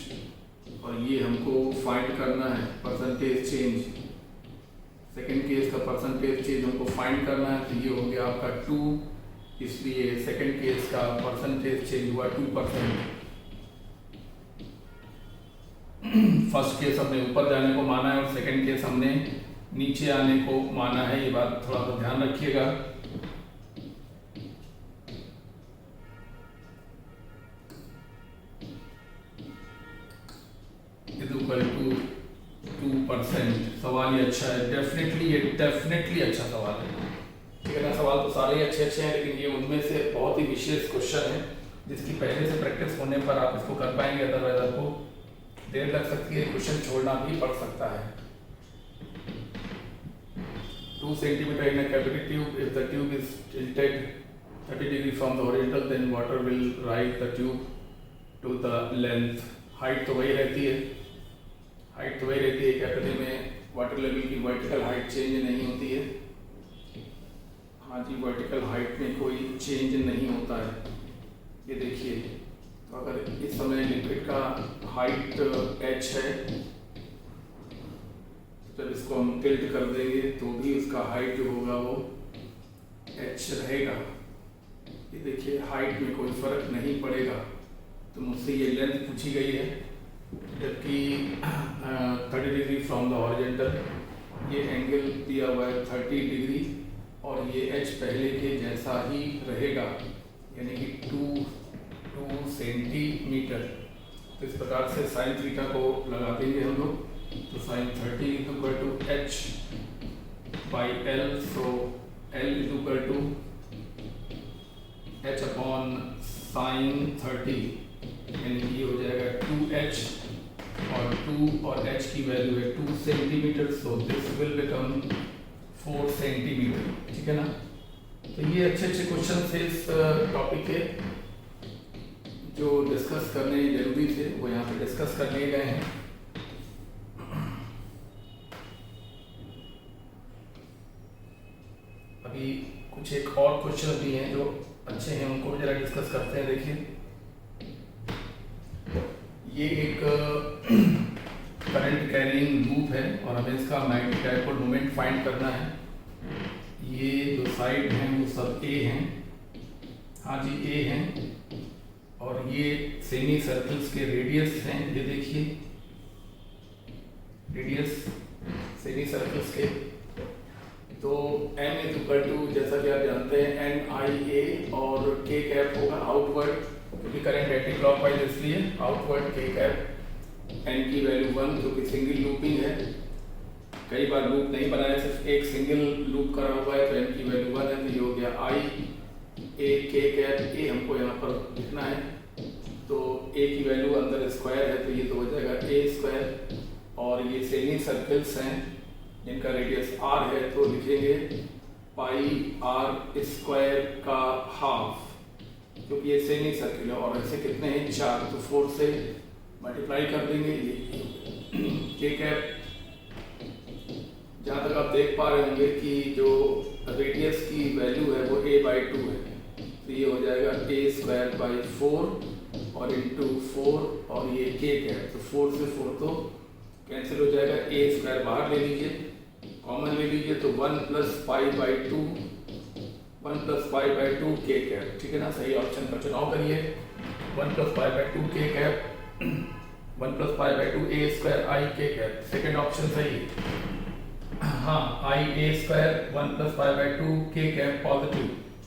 और ये हमको फाइंड करना है परसेंटेज चेंज। सेकंड केस का परसेंटेज चेंज हमको फाइंड करना है। तो ये हो गया आपका 2, इसलिए सेकंड केस का परसेंटेज चेंज हुआ 2%। फर्स्ट केस हमने ऊपर जाने को माना है और सेकंड केस हमने नीचे आने को माना है। ये बात थोड़ा सा ध्यान रखिएगा। Equal to 2%। सवाल ये अच्छा है, डेफिनेटली अच्छा सवाल है। ठीक है ना। सवाल तो सारे ही अच्छे हैं, लेकिन ये उनमें से बहुत ही विशेष क्वेश्चन है जिसकी पहले से प्रैक्टिस होने पर आप इसको कर पाएंगे। अदरवाइज आपको देर लग सकती है, क्वेश्चन छोड़ना भी पड़ सकता है। 2 cm in a cavity tube. If the tube is tilted 30 degree from the horizontal, then water will rise the tube to the length. Height तो वही रहती है, कैविटी में वाटर लेवल की वर्टिकल हाइट चेंज नहीं होती है। हाँ जी, वर्टिकल हाइट में कोई चेंज नहीं होता है। ये देखिए, तो अगर इस समय लिक्विड का हाइट h है, जब इसको हम टिल्ट कर देंगे तो भी उसका हाइट जो होगा वो h रहेगा। ये देखिए, हाइट में कोई फर्क नहीं पड़ेगा। तो मुझसे ये लेंथ पूछी गई है, जबकि 30 डिग्री फ्रॉम द हॉरिजॉन्टल, ये एंगल दिया हुआ है 30 डिग्री और ये h पहले के जैसा ही रहेगा, यानी कि 2 सेंटीमीटर। तो इस प्रकार से साइन थीटा को लगा देंगे हम लोग। तो साइन 30 = h/L। सो L = h/sin 30, यानी कि ये हो जाएगा 2h और 2 और h की वैल्यू है 2 centimetre. So this will become 4 centimetre. ठीक है ना। तो ये अच्छे क्वेश्चन थे इस टॉपिक के, जो डिस्कस करने जरूरी थे वो यहाँ पे डिस्कस कर लिए गए हैं। अभी कुछ एक और क्वेश्चन भी हैं जो अच्छे हैं, उनको जरा डिस्कस करते हैं। देखिए, ये एक करंट कैरिंग लूप है और हमें इसका मैग्नेटिक डाइपोल मोमेंट फाइंड करना है। ये जो साइड हैं वो सब A हैं, हाँ जी A हैं, और ये सेमी सर्कल्स के रेडियस हैं। ये देखिए, रेडियस सेमी सर्कल्स के। तो M = जैसा कि आप जानते हैं NIA और K कैप होगा आउटवर्ड, क्योंकि करंट एंटी क्लॉकवाइज, इसलिए आउटवर्ड K कैप। N की वैल्यू 1, क्योंकि सिंगल लूपिंग है, कई बार लूप नहीं बनाया, सिर्फ एक सिंगल लूप करा हुआ है, तो N की वैल्यू 1 है। तो ये हो गया I A K cap. A हमको यहाँ पर लिखना है, तो A की वैल्यू अंदर स्क्वायर है, तो ये तो हो जाएगा A²। और ये सेमी सर्कल्स हैं जिनका रेडियस R है, तो लिखेंगे π पाई आर स्क्वायर का हाफ, क्योंकि ये सेमी सर्किल है और ऐसे कितने हैं 4, तो 4 से मल्टीप्लाई कर देंगे। ये के कैप, जहाँ तक आप देख पा रहे होंगे कि जो रेडियस की वैल्यू है वो a/2 है, तो ये हो जाएगा a²/4 और इंटू 4 और ये के कैप, तो 4 से 4 तो कैंसिल हो जाएगा, a² बाहर ले लीजिए, कॉमन ले लीजिए, तो 1 + π/2 के कैप, ठीक है ना। सही ऑप्शन का चुनाव करिए। 1 + π/2 के कैप, 1 + π/2 a² i के कैप, सेकेंड ऑप्शन सही। हाँ, a² 1 + π/2 के कैप पॉजिटिव,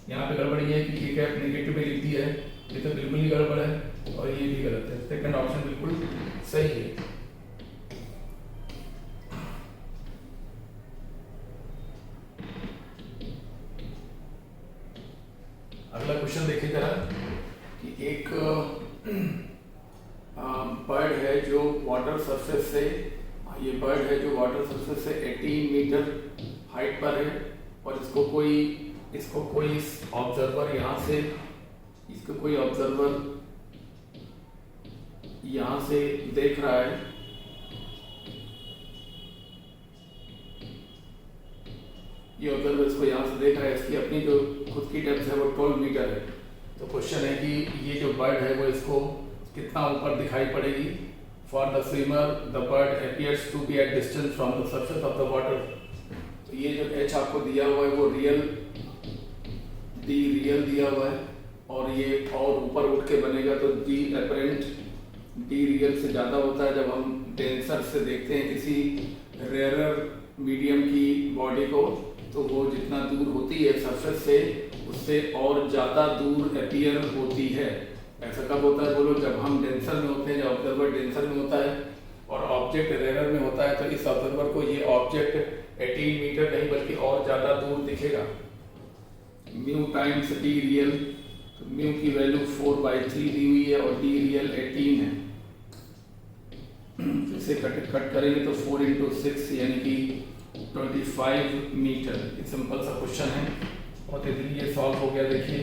यहाँ पे गड़बड़ ये है कि के कैप नेगेटिव में लिख दिया है, ये तो बिल्कुल ही गड़बड़ है और ये भी गलत है। सेकंड ऑप्शन बिल्कुल सही है। अगला क्वेश्चन देखिए जरा कि एक बर्ड है जो वाटर सरफेस से, ये बर्ड है जो वाटर सरफेस से 18 मीटर हाइट पर है और इसको कोई ऑब्जर्वर यहाँ से, इसको कोई ऑब्जर्वर यहाँ से देख रहा है, ये ऑब्जर्वर इसको यहाँ से देख रहा है, इसकी अपनी जो खुद की डेप्थ है वो 12 मीटर है। तो क्वेश्चन है कि ये जो बर्ड है वो इसको कितना ऊपर दिखाई पड़ेगी। For the swimmer the bird appears to be at distance from the surface of the water. तो ये जो एच आपको दिया हुआ है वो रियल दिया हुआ है और ये और ऊपर उठ के बनेगा तो डी अपरेंट, डी रियल से ज़्यादा होता है। जब हम डेंसर से देखते हैं किसी रेयरर मीडियम की बॉडी को, तो वो जितना दूर होती है सरफेस से उससे और ज़्यादा दूर अपीयर होती है। ऐसा कब होता है बोलो, जब हम डेंसर में होते हैं, जब ऑब्जर्वर डेंसर में होता है और ऑब्जेक्ट रेयरर में होता है, तो इस ऑब्जर्वर को ये ऑब्जेक्ट 18 मीटर नहीं बल्कि और ज़्यादा दूर दिखेगा। म्यू टाइम्स डी रियल, तो म्यू की वैल्यू 4/3 दी हुई है और डी रियल 18 है। इसे कट करेंगे तो 4 × 6 यानी कि 25 मीटर। ये सिंपल सा क्वेश्चन है, बहुत इजीली ये सॉल्व हो गया। देखिए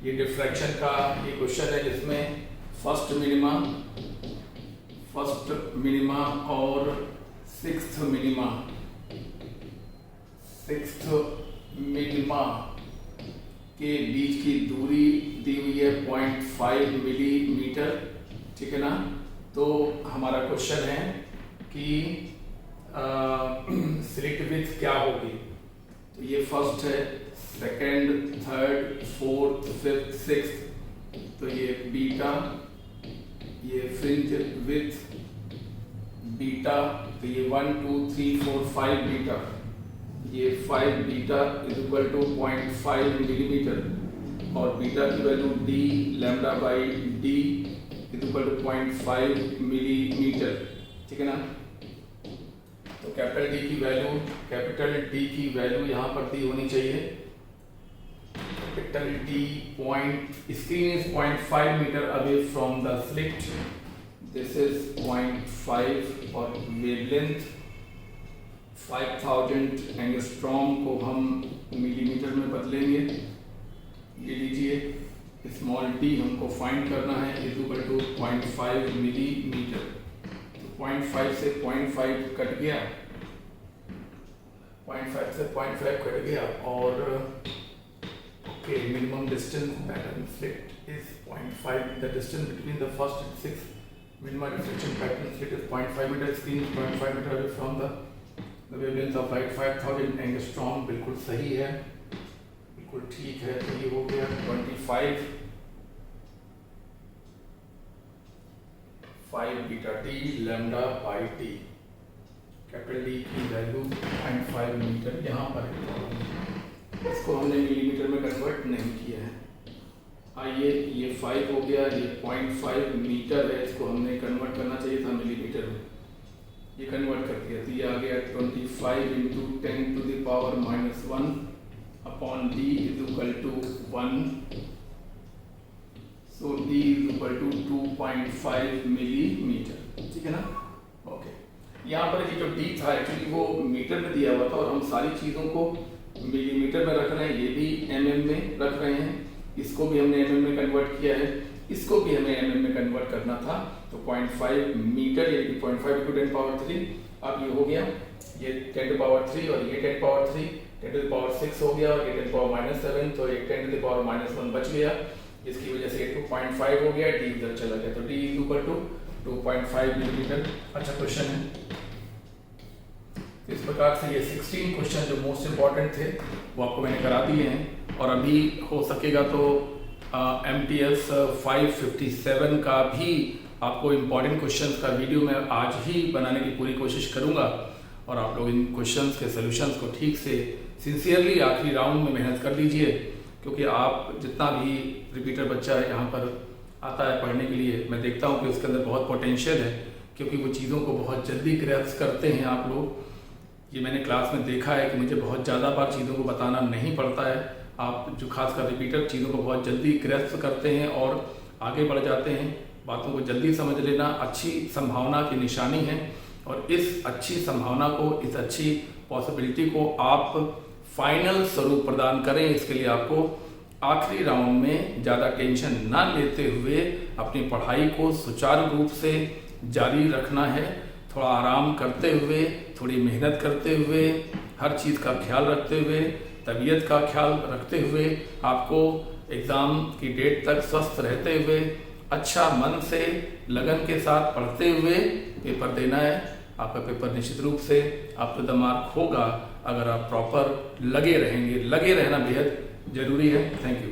ये डिफ्रैक्शन का ये क्वेश्चन है जिसमें फर्स्ट मिनिमा और सिक्स्थ मिनिमा के बीच की दूरी दी हुई है 0.5 मिलीमीटर, ठीक है ना। तो हमारा क्वेश्चन है कि स्लिट विड्थ क्या होगी। तो ये फर्स्ट है, second, third, fourth, fifth, sixth, तो ये बीटा, ये फ्रिंज विड्थ बीटा, तो ये 1 2 3 4 5 बीटा, ये 5 beta is equal to 0.5 millimetre और बीटा की वैल्यू D λ/d is equal to 0.5 millimetre, ठीक है ना। तो कैपिटल डी की वैल्यू यहाँ पर दी होनी चाहिए। Capital D screen is 0.5 metre away from the slit, this is 0.5 और वेवलेंथ 5000 एंगस्ट्रॉम को हम मिलीमीटर में बदलेंगे। ये लीजिए, स्मॉल डी हमको फाइंड करना है, इज इक्वल टू 0.5 मिलीमीटर। तो 0.5 से 0.5 कट गया, 0.5 से 0.5 कट गया और okay, minimum distance pattern slit is 0.5, the distance between the first and sixth minimum diffraction pattern slit is 0.5 metre, screen 0.5 metre away from the wavelength of light 5000 angstrom. बिल्कुल सही है, बिल्कुल ठीक है। तो ये हो गया 25 5 beta T λ/t, capital D की वैल्यू 0.5 मीटर यहाँ पर है, इसको हमने मिलीमीटर में कन्वर्ट नहीं किया है। आइए, ये 5 हो गया, ये 0.5 मीटर है, इसको हमने कन्वर्ट करना चाहिए था मिलीमीटर में, ये कन्वर्ट कर दिया। तो ये आ गया 25 × 10⁻⁻1 upon d is equal to 1। So d is equal equal to 2.5 millimetre, ठीक है ना। ओके, यहाँ पर ये जो d था एक्चुअली वो मीटर में दिया हुआ था और हम सारी चीज़ों को मिलीमीटर में रख रहे हैं, ये भी mm में रख रहे हैं, इसको भी हमने mm में कन्वर्ट किया है, इसको भी हमें mm में कन्वर्ट करना था। तो 0.5 मीटर यानी कि 0.5 × 10⁻³ अब ये हो गया, ये 10⁻³ और ये 10⁻³ 10⁻6 हो गया और ये 10⁻⁻7, तो एक 10⁻⁻1 बच गया, इसकी वजह से 2.5 हो गया, d उधर चला गया, तो d इक्वल टू 2.5 मिलीमीटर। अच्छा क्वेश्चन है। इस प्रकार से ये 16 क्वेश्चन जो मोस्ट इम्पॉर्टेंट थे वो आपको मैंने करा दिए हैं, और अभी हो सकेगा तो MTS 557 का भी आपको इम्पॉर्टेंट क्वेश्चंस का वीडियो मैं आज ही बनाने की पूरी कोशिश करूंगा, और आप लोग इन क्वेश्चंस के सॉल्यूशंस को ठीक से सिंसियरली आखिरी राउंड में मेहनत कर लीजिए, क्योंकि आप जितना भी रिपीटर बच्चा यहाँ पर आता है पढ़ने के लिए, मैं देखता हूँ कि उसके अंदर बहुत पोटेंशियल है, क्योंकि वो चीज़ों को बहुत जल्दी ग्रैस्प करते हैं आप लोग। ये मैंने क्लास में देखा है कि मुझे बहुत ज़्यादा बार चीज़ों को बताना नहीं पड़ता है, आप जो खासकर रिपीटर चीज़ों को बहुत जल्दी ग्रैस्प करते हैं और आगे बढ़ जाते हैं। बातों को जल्दी समझ लेना अच्छी संभावना की निशानी है, और इस अच्छी संभावना को, इस अच्छी पॉसिबिलिटी को आप फाइनल स्वरूप प्रदान करें। इसके लिए आपको आखिरी राउंड में ज़्यादा टेंशन ना लेते हुए अपनी पढ़ाई को सुचारू रूप से जारी रखना है, थोड़ा आराम करते हुए, थोड़ी मेहनत करते हुए, हर चीज़ का ख्याल रखते हुए, तबीयत का ख्याल रखते हुए, आपको एग्ज़ाम की डेट तक स्वस्थ रहते हुए, अच्छा मन से लगन के साथ पढ़ते हुए पेपर देना है। आपका पेपर निश्चित रूप से आप द मार्क होगा अगर आप प्रॉपर लगे रहेंगे। लगे रहना बेहद ज़रूरी है। Thank you.